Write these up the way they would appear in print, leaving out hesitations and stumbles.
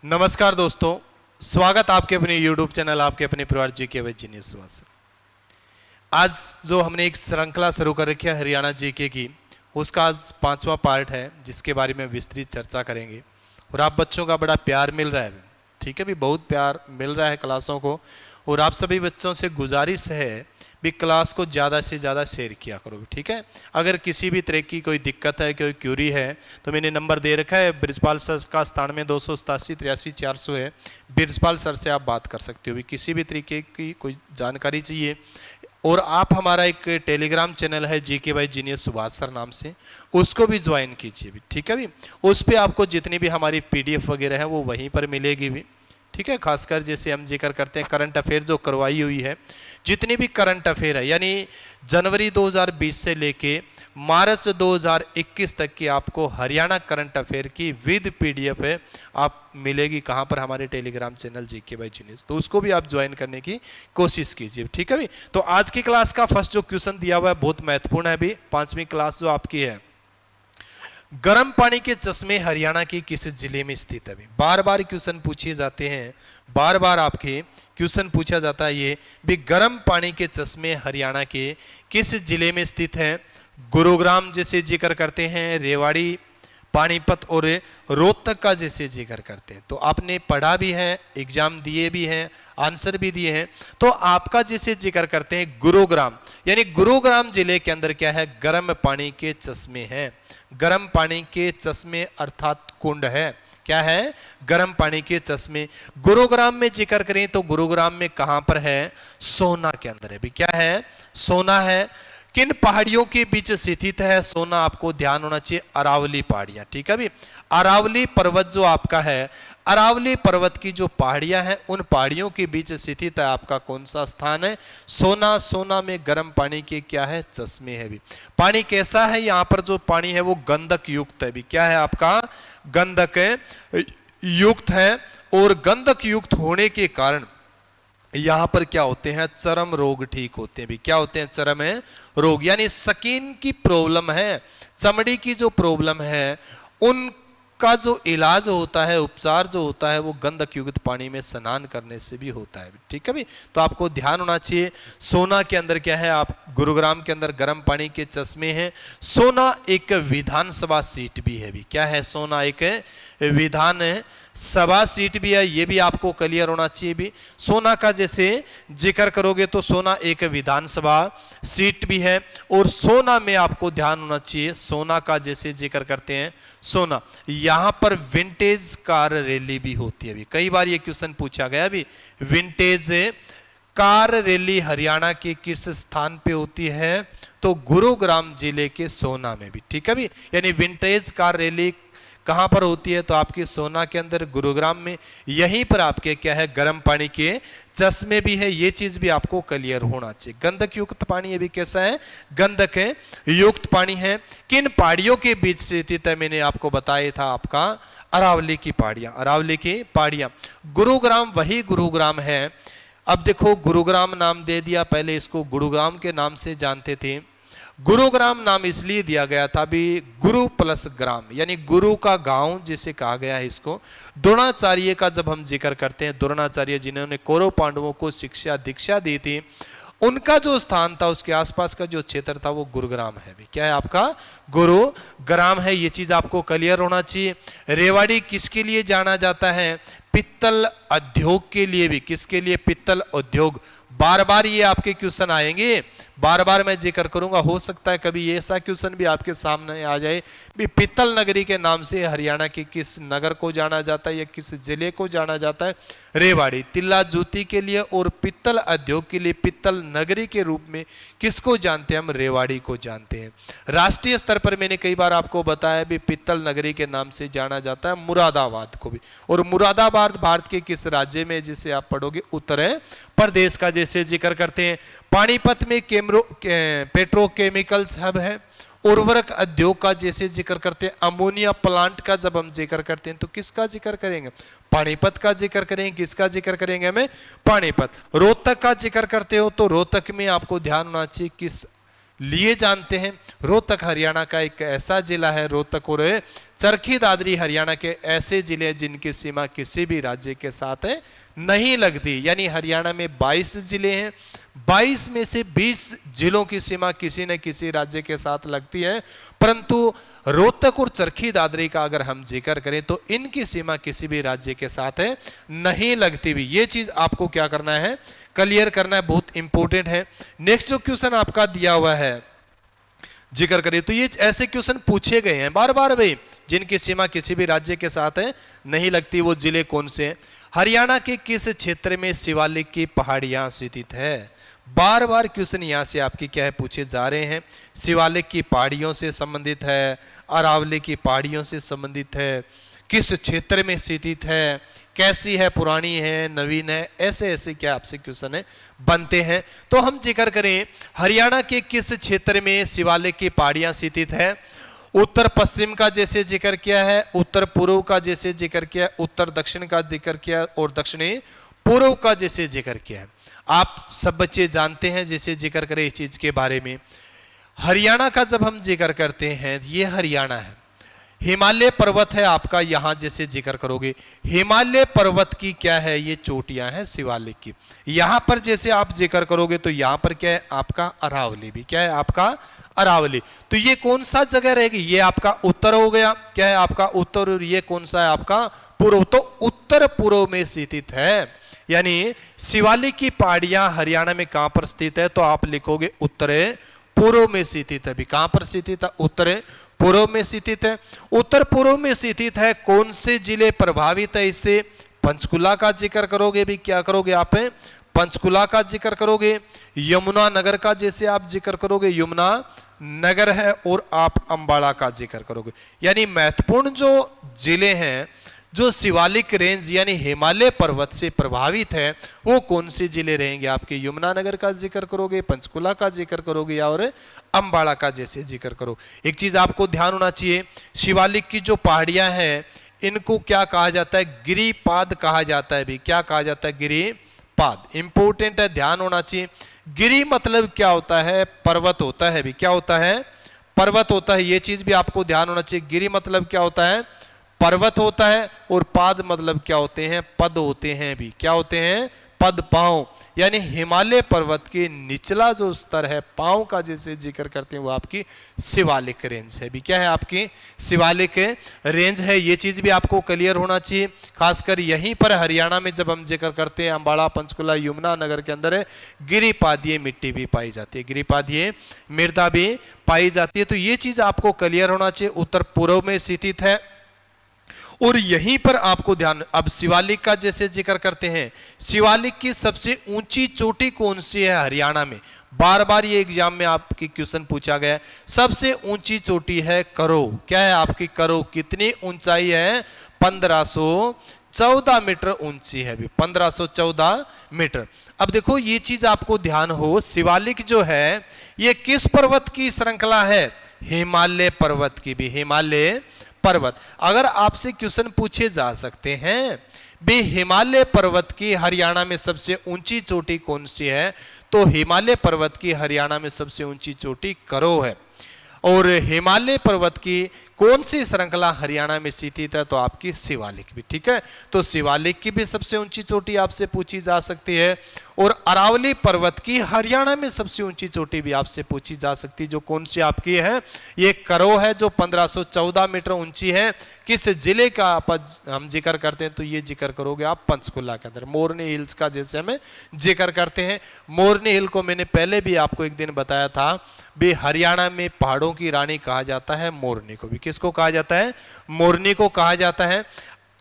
नमस्कार दोस्तों, स्वागत आपके अपने YouTube चैनल आपके अपने परिवार जीके विद जीनियस से। आज जो हमने एक श्रृंखला शुरू कर रखी है हरियाणा जीके की, उसका आज 5वां पार्ट है जिसके बारे में विस्तृत चर्चा करेंगे। और आप बच्चों का बड़ा प्यार मिल रहा है, ठीक है भी, बहुत प्यार मिल रहा है क्लासों को। और आप सभी बच्चों से गुजारिश है भी क्लास को ज़्यादा से ज़्यादा शेयर किया करो, ठीक है। अगर किसी भी तरह की कोई दिक्कत है, कोई क्यूरी है, तो मैंने नंबर दे रखा है ब्रिजपाल सर का 97-287-83-400 है। ब्रिजपाल सर से आप बात कर सकते हो भी, किसी भी तरीके की कोई जानकारी चाहिए। और आप हमारा एक टेलीग्राम चैनल है GK by genius Subhash sir नाम से, उसको भी ज्वाइन कीजिए भी, ठीक है भी। उस पर आपको जितनी भी हमारी पीडीएफ वगैरह है वो वहीं पर मिलेगी भी, ठीक है। खासकर जैसे हम जिक्र करते हैं करंट अफेयर जो करवाई हुई है, जितनी भी करंट अफेयर है, यानी जनवरी 2020 से लेके मार्च 2021 तक की आपको हरियाणा करंट अफेयर की विद पीडीएफ है आप मिलेगी। कहाँ पर? हमारे Telegram channel GK by genius, तो उसको भी आप ज्वाइन करने की कोशिश कीजिए, ठीक है भी। तो आज की क्लास का फर्स्ट जो क्वेश्चन दिया हुआ है बहुत महत्वपूर्ण है भी, 5वीं क्लास जो आपकी है। गर्म पानी के चश्मे हरियाणा के किस जिले में स्थित है? बार बार क्वेश्चन पूछे जाते हैं, बार बार आपके क्वेश्चन पूछा जाता है ये भी, गर्म पानी के चश्मे हरियाणा के किस जिले में स्थित हैं? गुरुग्राम जैसे जिक्र करते हैं, रेवाड़ी, पानीपत और रोहतक का जैसे जिक्र करते हैं। तो आपने पढ़ा भी है, एग्जाम दिए भी हैं, आंसर भी दिए हैं। तो आपका जैसे जिक्र करते हैं गुरुग्राम, यानी गुरुग्राम जिले के अंदर क्या है? गर्म पानी के चश्मे हैं। गर्म पानी के चश्मे अर्थात कुंड है। क्या है? गर्म पानी के चश्मे। गुरुग्राम में जिक्र करें तो गुरुग्राम में कहां पर है? सोना के अंदर है भी। क्या है? सोना है। किन पहाड़ियों के बीच स्थित है सोना? आपको ध्यान होना चाहिए अरावली पहाड़ियां, ठीक है भी। अरावली पर्वत जो आपका है, अरावली पर्वत की जो पहाड़ियां हैं उन पहाड़ियों के बीच स्थित है आपका कौन सा स्थान है? सोना। सोना में गर्म पानी के क्या है? चश्मे है भी। पानी कैसा है? यहाँ पर जो पानी है वो गंधक युक्त है भी। क्या है आपका? गंधक युक्त है। और गंधक युक्त होने के कारण यहां पर क्या होते हैं? चर्म रोग ठीक होते हैं भी। क्या होते हैं? चर्म रोग, यानी स्किन की प्रॉब्लम है, चमड़ी की जो प्रॉब्लम है, उनका जो इलाज होता है, उपचार जो होता है, वो गंधक युक्त पानी में स्नान करने से भी होता है, ठीक है भी। तो आपको ध्यान होना चाहिए सोना के अंदर क्या है? आप गुरुग्राम के अंदर गर्म पानी के चश्मे हैं। सोना एक विधानसभा सीट भी है भी। क्या है? सोना एक विधान सभा सीट भी है, ये भी आपको क्लियर होना चाहिए भी। सोना का जैसे जिक्र करोगे तो सोना एक विधानसभा सीट भी है। और सोना में आपको ध्यान होना चाहिए, सोना का जैसे जिक्र करते हैं सोना, यहां पर विंटेज कार रैली भी होती है भी। कई बार ये क्वेश्चन पूछा गया भी, विंटेज कार रैली हरियाणा के किस स्थान पे होती है? तो गुरुग्राम जिले के सोना में भी, ठीक है भी। यानी विंटेज कार रैली कहां पर होती है? तो आपके सोना के अंदर, गुरुग्राम में। यहीं पर आपके क्या है? गर्म पानी के चश्मे भी है। ये चीज भी आपको क्लियर होना चाहिए। गंधक युक्त पानी ये भी कैसा है? गंधक है युक्त पानी है। किन पहाड़ियों के बीच स्थित है? मैंने आपको बताया था आपका अरावली की पहाड़ियां, अरावली की पहाड़ियां। गुरुग्राम वही गुरुग्राम है। अब देखो गुरुग्राम नाम दे दिया, पहले इसको गुरुग्राम के नाम से जानते थे। गुरुग्राम नाम इसलिए दिया गया था भी, गुरु प्लस ग्राम, यानी गुरु का गांव जिसे कहा गया है इसको। द्रोणाचार्य का जब हम जिक्र करते हैं, द्रोणाचार्य जिन्होंने कौरव पांडवों को शिक्षा दीक्षा दी थी, उनका जो स्थान था, उसके आसपास का जो क्षेत्र था वो गुरुग्राम है भी। क्या है आपका? गुरुग्राम है। ये चीज आपको क्लियर होना चाहिए। रेवाड़ी किसके लिए जाना जाता है? पित्तल उद्योग के लिए भी। किसके लिए? पित्तल उद्योग। बार बार ये आपके क्वेश्चन आएंगे, बार बार मैं जिक्र करूंगा। हो सकता है कभी ऐसा क्वेश्चन भी आपके सामने आ जाए भी, पित्तल नगरी के नाम से हरियाणा के किस नगर को जाना जाता है या किस जिले को जाना जाता है? रेवाड़ी। तिल्ला जूती के लिए और पित्तल उद्योग के लिए पित्तल नगरी के रूप में किसको जानते हैं? हम रेवाड़ी को जानते हैं। राष्ट्रीय स्तर पर मैंने कई बार आपको बताया भी, पित्तल नगरी के नाम से जाना जाता है मुरादाबाद को भी। और मुरादाबाद भारत के किस राज्य में? जिसे आप पढ़ोगे उत्तर प्रदेश का जैसे जिक्र करते हैं। पानीपत में पेट्रोकेमिकल्स हब है। उर्वरक उद्योग का जैसे जिक्र करते हैं, अमोनिया प्लांट का जब हम जिक्र करते हैं तो किसका जिक्र करेंगे? पानीपत का जिक्र करेंगे। किसका जिक्र करेंगे? हमें पानीपत। रोहतक का जिक्र करते हो तो रोहतक में आपको ध्यान होना चाहिए किस लिए जानते हैं। रोहतक हरियाणा का एक ऐसा जिला है, रोहतक और चरखी दादरी हरियाणा के ऐसे जिले हैं जिनकी सीमा किसी भी राज्य के साथ नहीं लगती। यानी हरियाणा में 22 जिले हैं, 22 में से 20 जिलों की सीमा किसी न किसी राज्य के साथ लगती है, परंतु रोहतक और चरखी दादरी का अगर हम जिक्र करें तो इनकी सीमा किसी भी राज्य के साथ नहीं लगती भी। ये चीज आपको क्या करना है, क्लियर करना है, बहुत इंपॉर्टेंट है। नेक्स्ट जो क्वेश्चन आपका दिया हुआ है जिक्र करें तो ये ऐसे क्वेश्चन पूछे गए हैं बार बार भाई, जिनकी सीमा किसी भी राज्य के साथ नहीं लगती, वो जिले कौन से हैं? हरियाणा के किस क्षेत्र में शिवालिक की पहाड़ियां स्थित है? बार बार क्वेश्चन यहां से आपके क्या है पूछे जा रहे हैं। शिवालिक की पहाड़ियों से संबंधित है, अरावली की पहाड़ियों से संबंधित है, किस क्षेत्र में स्थित है, कैसी है, पुरानी है, नवीन है, ऐसे ऐसे क्या आपसे क्वेश्चन बनते हैं। तो हम जिक्र करें हरियाणा के किस क्षेत्र में शिवालिक की पहाड़ियां स्थित है? उत्तर पश्चिम का जैसे जिक्र किया है, उत्तर पूर्व का जैसे जिक्र किया, उत्तर दक्षिण का जिक्र किया और दक्षिणी पूर्व का जैसे जिक्र किया है। आप सब बच्चे जानते हैं जैसे जिक्र करें इस चीज के बारे में। हरियाणा का जब हम जिक्र करते हैं, ये हरियाणा है, हिमालय पर्वत है आपका, यहां जैसे जिक्र करोगे हिमालय पर्वत की क्या है, ये चोटियां हैं शिवालिक की। यहां पर जैसे आप जिक्र करोगे तो यहां पर क्या है आपका अरावली भी, क्या है आपका अरावली। तो ये कौन सा जगह रहेगी, ये आपका उत्तर हो गया, क्या है आपका उत्तर, और ये कौन सा है आपका पूर्व, तो उत्तर पूर्व में स्थित है। यानी शिवालिक की पहाड़ियां हरियाणा में कहां पर स्थित है, तो आप लिखोगे उत्तर पूर्व में स्थित है। कहां पर स्थित है, उत्तर पूर्व में स्थित है। उत्तर पूर्व में स्थित है, कौन से जिले प्रभावित है इससे? पंचकुला का जिक्र करोगे भी, क्या करोगे आप, पंचकुला का जिक्र करोगे, यमुना नगर का जैसे आप जिक्र करोगे यमुना नगर है, और आप अंबाला का जिक्र करोगे। यानी महत्वपूर्ण जो जिले हैं जो शिवालिक रेंज यानी हिमालय पर्वत से प्रभावित है, वो कौन से जिले रहेंगे आपके? यमुना नगर का जिक्र करोगे, पंचकुला का जिक्र करोगे, या और अंबाला का जैसे जिक्र करो। एक चीज आपको ध्यान होना चाहिए, शिवालिक की जो पहाड़ियां हैं इनको क्या कहा जाता है? गिरिपाद कहा जाता है भी। क्या कहा जाता है? गिरिपाद। इंपॉर्टेंट है, ध्यान होना चाहिए। गिरि मतलब क्या होता है? पर्वत होता है भी। क्या होता है? पर्वत होता है। ये चीज भी आपको ध्यान होना चाहिए। गिरि मतलब क्या होता है? पर्वत होता है, और पाद मतलब क्या होते हैं? पद होते हैं भी। क्या होते हैं? पद, पांव। यानी हिमालय पर्वत के निचला जो स्तर है पांव का जैसे जिक्र करते हैं वो आपकी शिवालिक रेंज है भी। क्या है आपकी? शिवालिक रेंज है। ये चीज भी आपको क्लियर होना चाहिए। खासकर यहीं पर हरियाणा में जब हम जिक्र करते हैं अंबाला, पंचकुला, यमुना नगर के अंदर गिरिपादीय मिट्टी भी पाई जाती है, गिरिपादीय मृदा भी पाई जाती है। तो ये चीज आपको क्लियर होना चाहिए। उत्तर पूर्व में स्थित है, और यहीं पर आपको ध्यान, अब शिवालिक का जैसे जिक्र करते हैं, शिवालिक की सबसे ऊंची चोटी कौन सी है हरियाणा में? बार बार ये एग्जाम में आपकी क्वेश्चन पूछा गया है। सबसे ऊंची चोटी है करो। क्या है आपकी? करो। कितनी ऊंचाई है? 1514 मीटर ऊंची है भी, 1514 मीटर। अब देखो ये चीज आपको ध्यान हो, शिवालिक जो है ये किस पर्वत की श्रृंखला है? हिमालय पर्वत की भी। हिमालय पर्वत। अगर आपसे क्वेश्चन पूछे जा सकते हैं बे हिमालय पर्वत की हरियाणा में सबसे ऊंची चोटी कौन सी है, तो हिमालय पर्वत की हरियाणा में सबसे ऊंची चोटी करो है। और हिमालय पर्वत की कौन सी श्रृंखला हरियाणा में स्थित है, तो आपकी शिवालिक भी। ठीक है, तो शिवालिक की भी सबसे ऊंची चोटी आपसे पूछी जा सकती है, और अरावली पर्वत की हरियाणा में सबसे ऊंची चोटी भी आपसे पूछी जा सकती है, जो कौन सी आपकी है? ये करो है, जो 1514 मीटर ऊंची है। किस जिले का हम जिक्र करते हैं, तो ये जिक्र करोगे आप पंचकुला के अंदर, मोरनी हिल्स का जैसे हमें जिक्र करते हैं। मोरनी हिल को मैंने पहले भी आपको एक दिन बताया था भी, हरियाणा में पहाड़ों की रानी कहा जाता है मोरनी को भी। किसको कहा जाता है? मोरनी को कहा जाता है।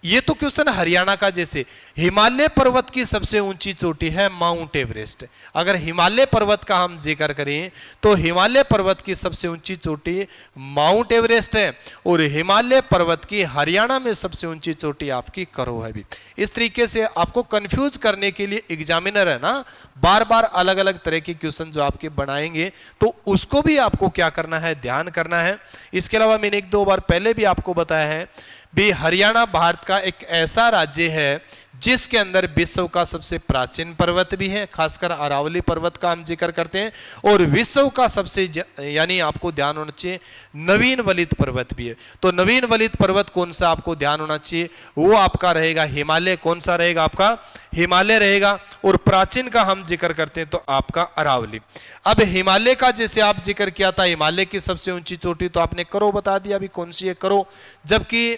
ये तो क्वेश्चन हरियाणा का जैसे। हिमालय पर्वत की सबसे ऊंची चोटी है माउंट एवरेस्ट। अगर हिमालय पर्वत का हम जिक्र करें तो हिमालय पर्वत की सबसे ऊंची चोटी माउंट एवरेस्ट है, और हिमालय पर्वत की हरियाणा में सबसे ऊंची चोटी आपकी करो है भी। इस तरीके से आपको कंफ्यूज करने के लिए एग्जामिनर है ना बार बार अलग अलग तरह के क्वेश्चन जो आपके बनाएंगे, तो उसको भी आपको क्या करना है? ध्यान करना है। इसके अलावा मैंने 1-2 बार पहले भी आपको बताया है भी, हरियाणा भारत का एक ऐसा राज्य है जिसके अंदर विश्व का सबसे प्राचीन पर्वत भी है, खासकर अरावली पर्वत का हम जिक्र करते हैं, और विश्व का सबसे यानी आपको ध्यान होना चाहिए नवीन वलित पर्वत भी है। तो नवीन वलित पर्वत कौन सा आपको ध्यान होना चाहिए, वो आपका रहेगा हिमालय। कौन सा रहेगा आपका, हिमालय रहेगा। और प्राचीन का हम जिक्र करते हैं तो आपका अरावली। अब हिमालय का जैसे आप जिक्र किया था, हिमालय की सबसे ऊंची चोटी तो आपने करो बता दिया, अभी कौन सी है, करो। जबकि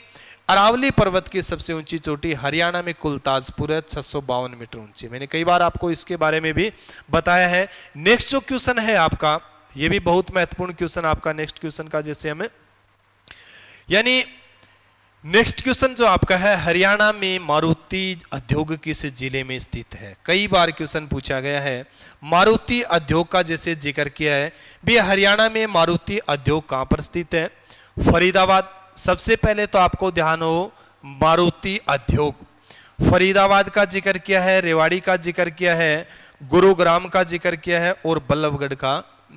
अरावली पर्वत की सबसे ऊंची चोटी हरियाणा में कुलताजपुर है, 652 मीटर ऊंची। मैंने कई बार आपको इसके बारे में भी बताया है। नेक्स्ट जो क्वेश्चन है आपका, ये भी बहुत महत्वपूर्ण क्वेश्चन आपका, नेक्स्ट क्वेश्चन का जैसे हमें यानी नेक्स्ट क्वेश्चन जो आपका है, हरियाणा में मारुति उद्योग किस जिले में स्थित है। कई बार क्वेश्चन पूछा गया है। मारुति उद्योग का जैसे जिक्र किया है, भी हरियाणा में मारुति उद्योग कहां पर स्थित है, फरीदाबाद। सबसे पहले तो आपको ध्यान हो मारुति उद्योग, फरीदाबाद का जिक्र किया है, रेवाड़ी का जिक्र किया है, गुरुग्राम का जिक्र किया है और बल्लभगढ़ का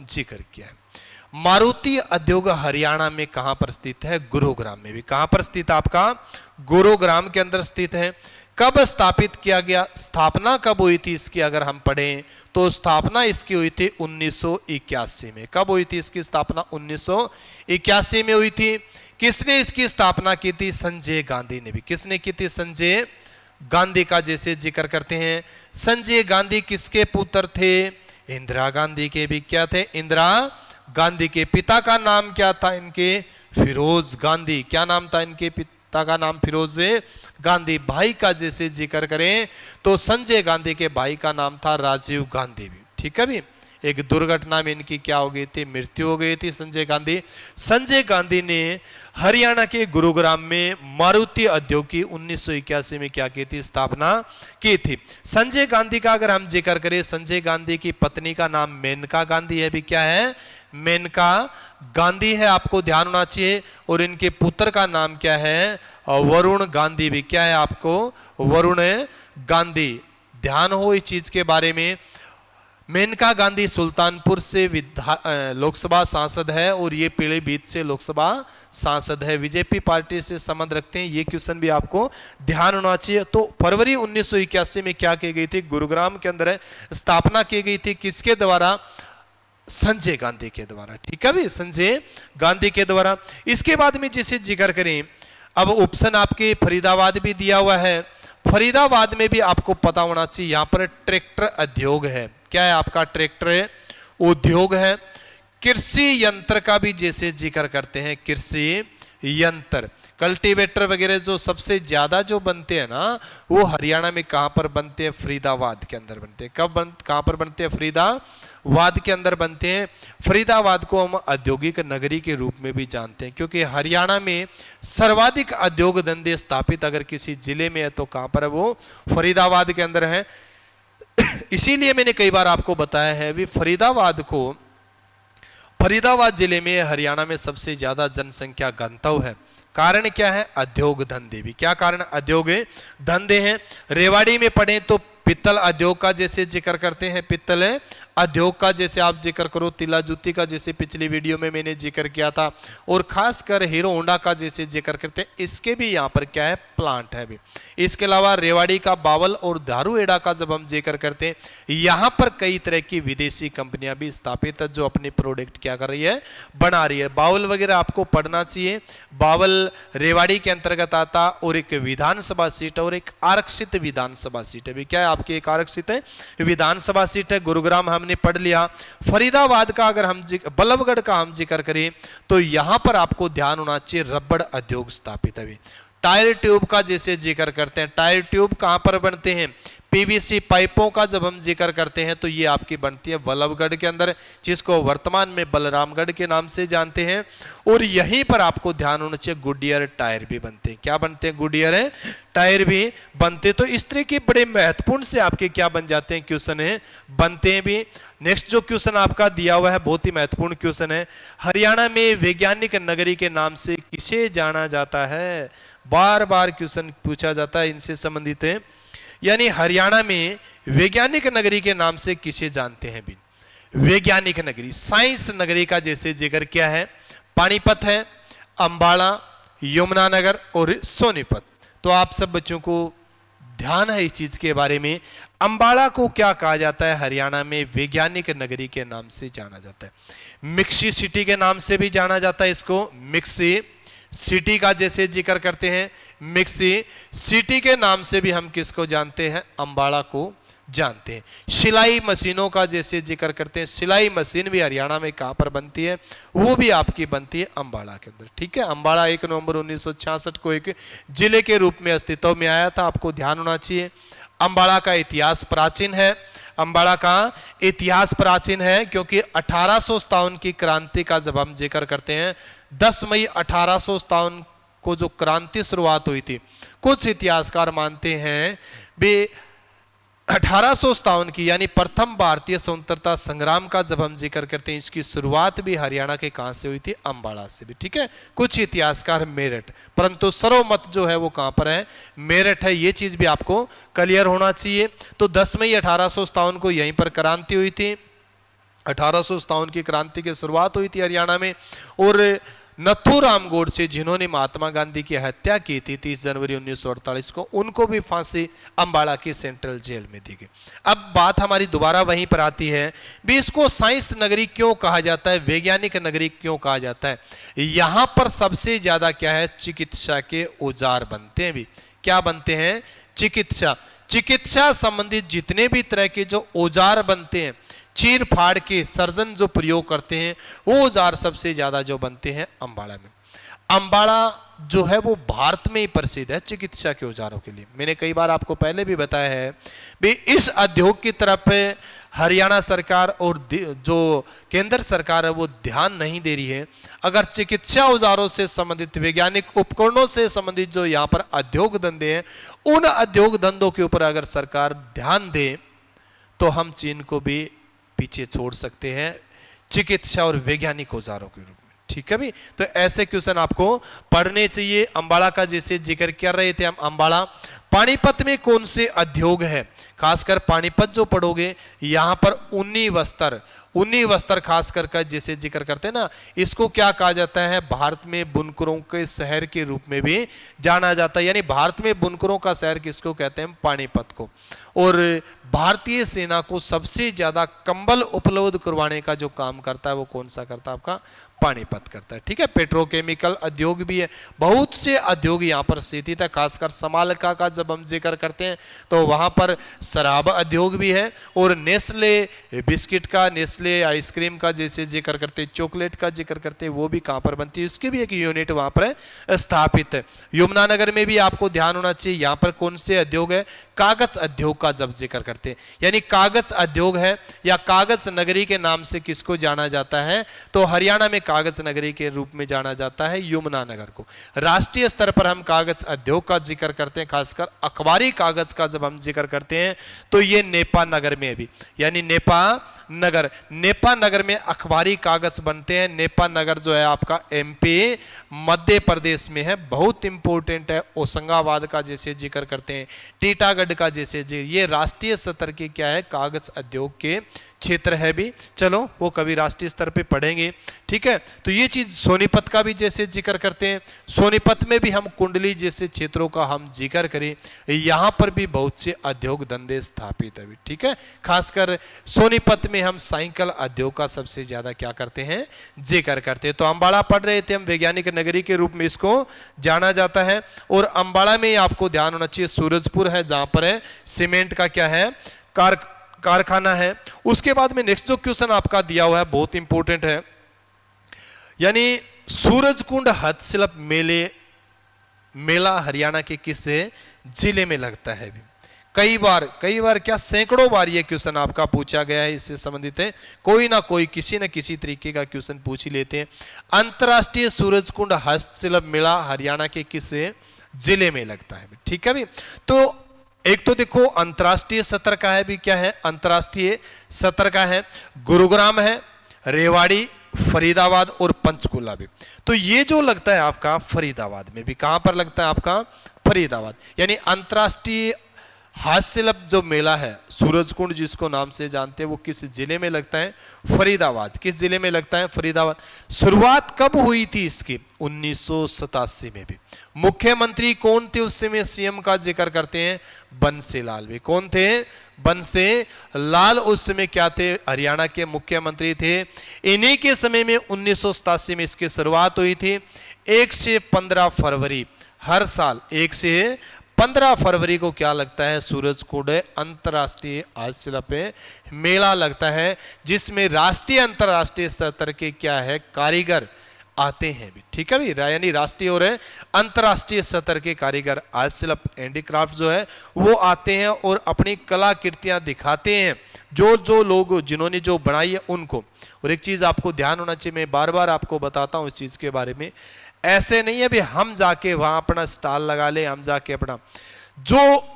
जिक्र किया है। मारुति उद्योग हरियाणा में कहां पर स्थित है, गुरुग्राम में भी। कहां पर स्थित आपका, गुरुग्राम के अंदर स्थित है। कब स्थापित किया गया, स्थापना कब हुई थी इसकी अगर हम पढ़ें तो स्थापना इसकी हुई थी 1981 में। कब हुई थी इसकी स्थापना, 1981 में हुई थी। किसने इसकी स्थापना की थी, संजय गांधी ने भी। किसने की थी, संजय गांधी का जैसे जिक्र करते हैं। संजय गांधी किसके पुत्र थे, इंदिरा गांधी के भी। क्या थे, इंदिरा गांधी के। पिता का नाम क्या था इनके, फिरोज गांधी। क्या नाम था इनके पिता का नाम, फिरोज गांधी। भाई का जैसे जिक्र करें तो संजय गांधी के भाई का नाम था राजीव गांधी भी। ठीक है भी, एक दुर्घटना में इनकी क्या हो गई थी, मृत्यु हो गई थी संजय गांधी। संजय गांधी ने हरियाणा के गुरुग्राम में मारुति उद्योग की 1981 में क्या की थी, स्थापना की थी। संजय गांधी का अगर हम जिक्र करें, संजय गांधी की पत्नी का नाम मेनका गांधी है भी। क्या है, मेनका गांधी है, आपको ध्यान होना चाहिए। और इनके पुत्र का नाम क्या है, वरुण गांधी भी। क्या है आपको, वरुण गांधी। ध्यान हो इस चीज के बारे में। मेनका गांधी सुल्तानपुर से लोकसभा सांसद है और ये पीलीभीत से लोकसभा सांसद है, बीजेपी पार्टी से संबंध रखते हैं। ये क्वेश्चन भी आपको ध्यान होना चाहिए। तो फरवरी 1981 में क्या की गई थी, गुरुग्राम के अंदर स्थापना की गई थी। किसके द्वारा, संजय गांधी के द्वारा। ठीक है भी, संजय गांधी के द्वारा। इसके बाद में जिसे जिक्र करें, अब ऑप्शन आपके फरीदाबाद भी दिया हुआ है। फरीदाबाद में भी आपको पता होना चाहिए, यहां पर ट्रैक्टर उद्योग है। क्या है आपका, ट्रैक्टर उद्योग है। कृषि यंत्र का भी जैसे जिक्र करते हैं, कृषि यंत्र, कल्टीवेटर वगैरह जो सबसे ज्यादा जो बनते हैं ना, वो हरियाणा में कहां पर बनते हैं, फरीदाबाद के अंदर बनते हैं। कहां पर बनते हैं, फरीदाबाद के अंदर बनते हैं। फरीदाबाद को हम औद्योगिक नगरी के रूप में भी जानते हैं, क्योंकि हरियाणा में सर्वाधिक उद्योग धंधे स्थापित अगर किसी जिले में है तो कहां पर है, वो फरीदाबाद के अंदर है। इसीलिए मैंने कई बार आपको बताया है भी, फरीदाबाद जिले में हरियाणा में सबसे ज्यादा जनसंख्या घनत्व है। कारण क्या है, उद्योग धंधे भी। क्या कारण, उद्योग धंधे हैं। रेवाड़ी में पढ़े तो पित्तल उद्योग का जैसे जिक्र करते हैं, पित्तल उद्योग का जैसे आप जिक्र करो, तिला जुत्ती का जैसे पिछली वीडियो में मैंने जिक्र किया था, और खासकर हीरो होंडा का जैसे जिक्र करते हैं, इसके भी यहाँ पर क्या है, प्लांट है भी। इसके अलावा रेवाड़ी का बावल और धारूहेड़ा का जब हम जिक्र करते हैं, यहाँ पर कई तरह की विदेशी कंपनियां भी स्थापित है जो अपने प्रोडक्ट क्या कर रही है, बना रही है। बावल वगैरह आपको पढ़ना चाहिए। बावल रेवाड़ी के अंतर्गत आता, और एक विधानसभा सीट और एक आरक्षित विधानसभा सीट है भी। क्या है आपकी, एक आरक्षित है विधानसभा सीट है। गुरुग्राम हमने पढ़ लिया। फरीदाबाद का अगर हम बल्लभगढ़ का हम जिक्र करें तो यहां पर आपको ध्यान होना चाहिए, रबड़ उद्योग स्थापित है। टायर ट्यूब का जैसे जिक्र करते हैं, टायर ट्यूब कहां पर बनते हैं, पीवीसी पाइपों का जब हम जिक्र करते हैं तो ये आपकी बनती है बल्लभगढ़ के अंदर, जिसको वर्तमान में बलरामगढ़ के नाम से जानते हैं। और यहीं पर आपको ध्यान होना चाहिए, गुडियर टायर भी बनते हैं। क्या बनते हैं, गुडियर टायर भी बनते। तो इस तरह के बड़े महत्वपूर्ण से आपके क्या बन जाते हैं, क्वेश्चन है, बनते हैं भी। नेक्स्ट जो क्वेश्चन आपका दिया हुआ है बहुत ही महत्वपूर्ण क्वेश्चन है, हरियाणा में वैज्ञानिक नगरी के नाम से किसे जाना जाता है। बार बार क्वेश्चन पूछा जाता है इनसे संबंधित है। यानी हरियाणा में वैज्ञानिक नगरी के नाम से किसे जानते हैं भी, वैज्ञानिक नगरी, साइंस नगरी का जैसे जिक्र किया है, पानीपत है, अंबाला, यमुनानगर और सोनीपत। तो आप सब बच्चों को ध्यान है इस चीज के बारे में। अंबाला को क्या कहा जाता है? हरियाणा में वैज्ञानिक नगरी के नाम से जाना जाता है, मिक्सी सिटी के नाम से भी जाना जाता है इसको। मिक्सी सिटी का जैसे जिक्र करते हैं, मिक्सी सिटी के नाम से भी हम किसको जानते हैं? अंबाला को जानते हैं। सिलाई मशीनों का जैसे जिक्र करते हैं, सिलाई मशीन भी हरियाणा में कहां पर बनती है? वो भी आपकी बनती है अंबाला के अंदर, ठीक है। अंबाला 1 नवंबर 1966 को एक जिले के रूप में अस्तित्व में आया था, आपको ध्यान होना चाहिए। अंबाला का इतिहास प्राचीन है, अंबाला का इतिहास प्राचीन है, क्योंकि 1857 की क्रांति का जब हम जिक्र करते हैं, 10 मई 1857 को जो क्रांति शुरुआत हुई थी, कुछ इतिहासकार मानते हैं भी 1857 की, यानी प्रथम भारतीय स्वतंत्रता संग्राम का जब हम जिक्र करते हैं, इसकी शुरुआत भी हरियाणा के कहां से हुई थी? अंबाला से भी, ठीक है। कुछ इतिहासकार मेरठ, परंतु सर्वमत जो है वो कहां पर है? मेरठ है। ये चीज भी आपको क्लियर होना चाहिए। तो 10 मई 1857 को यहीं पर क्रांति हुई थी। 1857 की क्रांति की शुरुआत हुई थी हरियाणा में, और नथुराम गोडसे जिन्होंने महात्मा गांधी की हत्या की थी 30 जनवरी 1948 को, उनको भी फांसी अंबाला की सेंट्रल जेल में दी गई। अब बात हमारी दोबारा वहीं पर आती है भी इसको साइंस नगरी क्यों कहा जाता है, वैज्ञानिक नगरी क्यों कहा जाता है? यहां पर सबसे ज्यादा क्या है? चिकित्सा के औजार बनते हैं भी। क्या बनते हैं? चिकित्सा संबंधित जितने भी तरह के जो औजार बनते हैं, चीर फाड़ के सर्जन जो प्रयोग करते हैं, वो औजार सबसे ज्यादा जो बनते हैं अंबाला में। अंबाला जो है वो भारत में ही प्रसिद्ध है चिकित्सा के औजारों के लिए। मैंने कई बार आपको पहले भी बताया है भी इस उद्योग की तरफ हरियाणा सरकार और जो केंद्र सरकार है वो ध्यान नहीं दे रही है। अगर चिकित्सा औजारों से संबंधित, वैज्ञानिक उपकरणों से संबंधित जो यहाँ पर उद्योग धंधे हैं, उन उद्योग धंधों के ऊपर अगर सरकार ध्यान दे तो हम चीन को भी पीछे छोड़ सकते हैं चिकित्सा और वैज्ञानिक औजारों के रूप में, ठीक है भी। तो ऐसे क्वेश्चन आपको पढ़ने चाहिए। अंबाला का जैसे जिक्र कर रहे थे हम, अंबाला पानीपत में कौन से उद्योग है? खासकर पानीपत जो पढ़ोगे, यहां पर उन्नी वस्त्र खास कर जैसे जिक्र करते हैं ना, इसको क्या कहा जाता है? भारत में बुनकरों के शहर के रूप में भी जाना जाता है। यानी भारत में बुनकरों का शहर किसको कहते हैं? पानीपत को। और भारतीय सेना को सबसे ज्यादा कंबल उपलब्ध करवाने का जो काम करता है वो कौन सा करता है? आपका पानीपत करता है, ठीक है। पेट्रोकेमिकल उद्योग भी है, बहुत से उद्योग यहाँ पर स्थित है। खासकर समालका का जब हम जिक्र करते हैं तो वहां पर शराब उद्योग भी है, और नेस्ले बिस्किट का, नेस्ले आइसक्रीम का जैसे जिक्र करते हैं, चॉकलेट का जिक्र करते हैं, वो भी कहां पर बनती है? उसकी भी एक यूनिट वहां पर स्थापित है। यमुनानगर में भी आपको ध्यान होना चाहिए, यहाँ पर कौन से उद्योग है? कागज उद्योग का जब जिक्र करते हैं, यानी कागज उद्योग है, या कागज नगरी के नाम से किसको जाना जाता है? तो हरियाणा में कागज नगरी के रूप में जाना जाता है यमुनानगर को। राष्ट्रीय स्तर पर हम कागज उद्योग का जिक्र करते हैं, खासकर अखबारी कागज का जब हम जिक्र करते हैं तो ये नेपा नगर में भी, यानी नेपा नगर में अखबारी कागज बनते हैं। नेपा नगर जो है आपका एमपी मध्य प्रदेश में है, बहुत इंपॉर्टेंट है। होशंगाबाद का जैसे जिक्र करते हैं, टीटागढ़ का जैसे ये राष्ट्रीय स्तर के क्या है? कागज उद्योग के क्षेत्र है भी। चलो वो कभी राष्ट्रीय स्तर पे पढ़ेंगे, ठीक है। तो ये चीज सोनीपत का भी जैसे जिक्र करते हैं, सोनीपत में भी हम कुंडली जैसे क्षेत्रों का हम जिक्र करें, यहाँ पर भी बहुत से उद्योग धंधे स्थापित है भी, ठीक है। खासकर सोनीपत में हम साइकिल उद्योग का सबसे ज्यादा क्या करते हैं? जिक्र करते हैं। तो अंबाला पढ़ रहे थे हम, वैज्ञानिक नगरी के रूप में इसको जाना जाता है। और अंबाला में आपको ध्यान होना चाहिए सूरजपुर है, जहां पर है सीमेंट का क्या है? कारखाना है। उसके बाद में नेक्स्ट जो क्वेश्चन आपका दिया हुआ है बहुत इंपॉर्टेंट है, यानी सूरजकुंड हस्तशिल्प मेला हरियाणा के किस जिले में लगता है? कई बार क्या सैकड़ों बार ये क्वेश्चन आपका पूछा गया है, इससे संबंधित है कोई ना कोई किसी न किसी तरीके का क्वेश्चन पूछ ही लेते हैं। अंतरराष्ट्रीय सूरजकुंड हस्तशिल्प मेला हरियाणा के किस जिले में लगता है? ठीक है भी। तो एक तो देखो अंतरराष्ट्रीय स्तर का है भी, क्या है? अंतरराष्ट्रीय स्तर का है गुरुग्राम है, रेवाड़ी, फरीदाबाद और पंचकुला भी। तो ये जो लगता है आपका फरीदाबाद में भी, कहां पर लगता है आपका? फरीदाबाद। यानी अंतरराष्ट्रीय हस्तशिल्प जो मेला है सूरजकुंड जिसको नाम से जानते हैं, वो किस जिले में लगता है? फरीदाबाद। किस जिले में लगता है? फरीदाबाद। शुरुआत कब हुई थी इसकी? 1987 में भी। मुख्यमंत्री कौन थे उस समय सीएम का जिक्र करते हैं, बंसीलाल भी। कौन थे, बंसीलाल उस समय क्या थे, हरियाणा के मुख्यमंत्री थे। इन्हीं के समय में 1987 में इसकी शुरुआत हुई थी। 1 से 15 फरवरी हर साल 1 से 15 फरवरी को क्या लगता है, सूरजकुंड अंतर्राष्ट्रीय हास्यशिल्प पे मेला लगता है, जिसमें राष्ट्रीय अंतर्राष्ट्रीय स्तर के क्या है, कारीगर आते हैं भी। ठीक है भी, यानी राष्ट्रीय और अंतर्राष्ट्रीय स्तर के कारीगर हास्यशिल्प हैंडीक्राफ्ट जो है वो आते हैं और अपनी कलाकृतियां दिखाते हैं, जो लोग जिन्होंने जो बनाई है उनको। और एक चीज आपको ध्यान होना चाहिए, मैं बार बार आपको बताता हूं इस चीज के बारे में, ऐसे नहीं है भी हम जाके वहां अपना स्टॉल लगा ले, हम जाके अपना, जो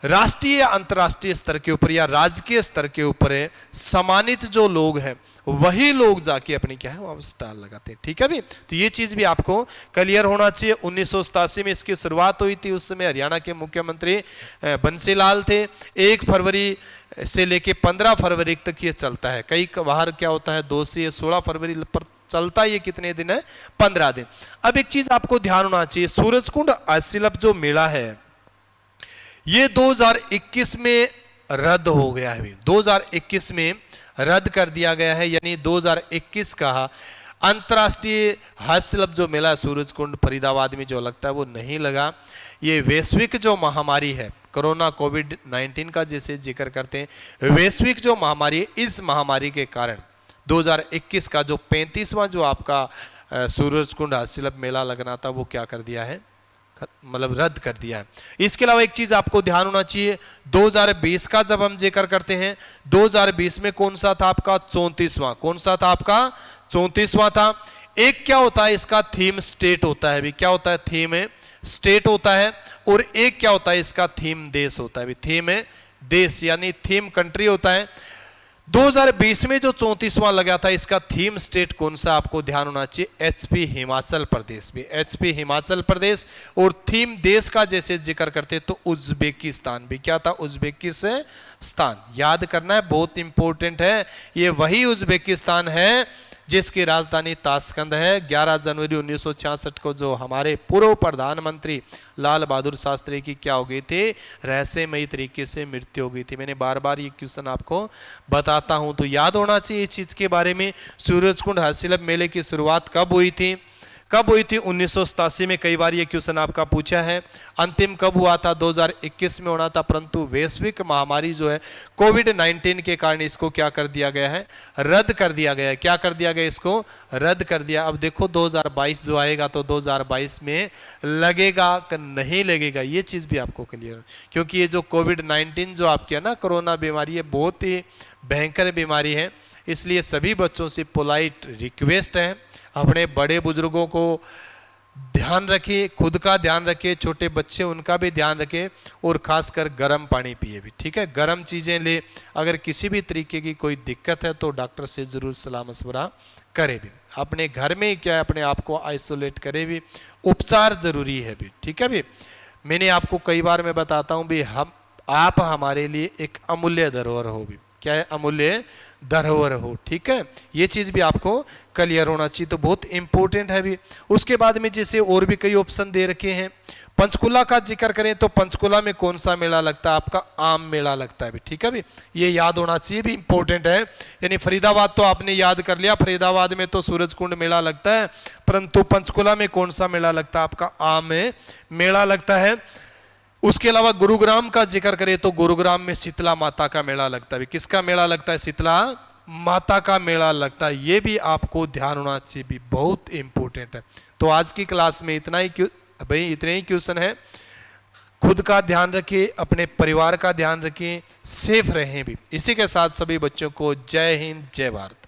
राष्ट्रीय अंतर्राष्ट्रीय स्तर के ऊपर या राजकीय स्तर के ऊपर है सम्मानित जो लोग हैं वही लोग जाके अपनी क्या है वहां स्टॉल लगाते हैं। ठीक है भी, तो ये चीज भी आपको क्लियर होना चाहिए। 1987 में इसकी शुरुआत हुई थी, उस समय हरियाणा के मुख्यमंत्री बंसीलाल थे। 1 फरवरी से लेके 15 फरवरी तक ये चलता है। कई बार क्या होता है 2 से 16 फरवरी पर चलता, ये कितने दिन है, 15 दिन। अब एक चीज आपको ध्यान होना चाहिए, सूरजकुंड हास्यशिल्प जो मेला है ये 2021 में रद्द हो गया है। 2021 में रद्द कर दिया गया है, यानी 2021 का अंतर्राष्ट्रीय हास्यशिल्प जो मेला है सूरजकुंड फरीदाबाद में जो लगता है वो नहीं लगा। ये वैश्विक जो महामारी है कोरोना कोविड-19 का जैसे जिक्र करते हैं, वैश्विक जो महामारी है, इस महामारी के कारण 2021 का जो 35वां जो आपका सूरजकुंड हास्यशिल्प मेला लगना था वो क्या कर दिया है, मतलब रद्द कर दिया है। इसके अलावा एक चीज आपको ध्यान होना चाहिए, 2020 का जब हम जिक्र करते हैं, 2020 में कौन सा था आपका 34वां, कौन सा था आपका 34वां था। एक क्या होता है इसका थीम स्टेट होता है भी, क्या होता है, थीम स्टेट होता है, और एक क्या होता है इसका थीम देश होता है भी, थीम देश यानी थीम कंट्री होता है। 2020 में जो 34वां लगा था इसका थीम स्टेट कौन सा आपको ध्यान होना चाहिए, एचपी हिमाचल प्रदेश भी, एचपी हिमाचल प्रदेश। और थीम देश का जैसे जिक्र करते तो उज्बेकिस्तान भी, क्या था, उज्बेकिस्तान। याद करना है, बहुत इंपॉर्टेंट है, ये वही उज्बेकिस्तान है जिसकी राजधानी ताशकंद है। 11 जनवरी 1966 को जो हमारे पूर्व प्रधानमंत्री लाल बहादुर शास्त्री की क्या हो गई थी, रहस्यमयी तरीके से मृत्यु हो गई थी। मैंने बार बार ये क्वेश्चन आपको बताता हूं तो याद होना चाहिए इस चीज के बारे में। सूरजकुंड हास्यशिल्प मेले की शुरुआत कब हुई थी, कब हुई थी, 1987 में। कई बार ये क्वेश्चन आपका पूछा है। अंतिम कब हुआ था, 2021 में होना था, परंतु वैश्विक महामारी जो है कोविड-19 के कारण इसको क्या कर दिया गया है, रद्द कर दिया गया है। क्या कर दिया गया, इसको रद्द कर दिया। अब देखो 2022 जो आएगा तो 2022 में लगेगा कि नहीं लगेगा, ये चीज भी आपको क्लियर, क्योंकि ये जो कोविड-19 जो आपकी है ना कोरोना बीमारी है बहुत ही भयंकर बीमारी है। इसलिए सभी बच्चों से पोलाइट रिक्वेस्ट है, अपने बड़े बुजुर्गों को ध्यान रखिए, खुद का ध्यान रखिए, छोटे बच्चे उनका भी ध्यान रखिए, और खासकर गर्म पानी पिए भी। ठीक है, गर्म चीजें ले। अगर किसी भी तरीके की कोई दिक्कत है तो डॉक्टर से जरूर सलाह मशवरा करें भी। अपने घर में क्या है, अपने आप को आइसोलेट करें भी, उपचार जरूरी है भी। ठीक है भी, मैंने आपको कई बार मैं बताता हूँ भी, आप हमारे लिए एक अमूल्य धरोहर हो भी। क्या है, अमूल्य धरोहर हो। ठीक है, ये चीज भी आपको क्लियर होना चाहिए, तो बहुत इंपॉर्टेंट है भी। उसके बाद में जैसे और भी कई ऑप्शन दे रखे हैं। पंचकुला का जिक्र करें तो पंचकुला में कौन सा मेला लगता है, आपका आम मेला लगता है भी। ठीक है भी, ये याद होना चाहिए भी, इंपॉर्टेंट है। यानी फरीदाबाद तो आपने याद कर लिया, फरीदाबाद में तो सूरजकुंड मेला लगता है, परंतु पंचकुला में कौन सा मेला लगता है, आपका आम मेला लगता है। उसके अलावा गुरुग्राम का जिक्र करें तो गुरुग्राम में शीतला माता का मेला लगता है। किसका मेला लगता है, शीतला माता का मेला लगता है। ये भी आपको ध्यान होना चाहिए भी, बहुत इंपॉर्टेंट है। तो आज की क्लास में इतना ही भाई, इतने ही क्वेश्चन है। खुद का ध्यान रखिए, अपने परिवार का ध्यान रखिए, सेफ रहें भी। इसी के साथ सभी बच्चों को जय हिंद, जय भारत।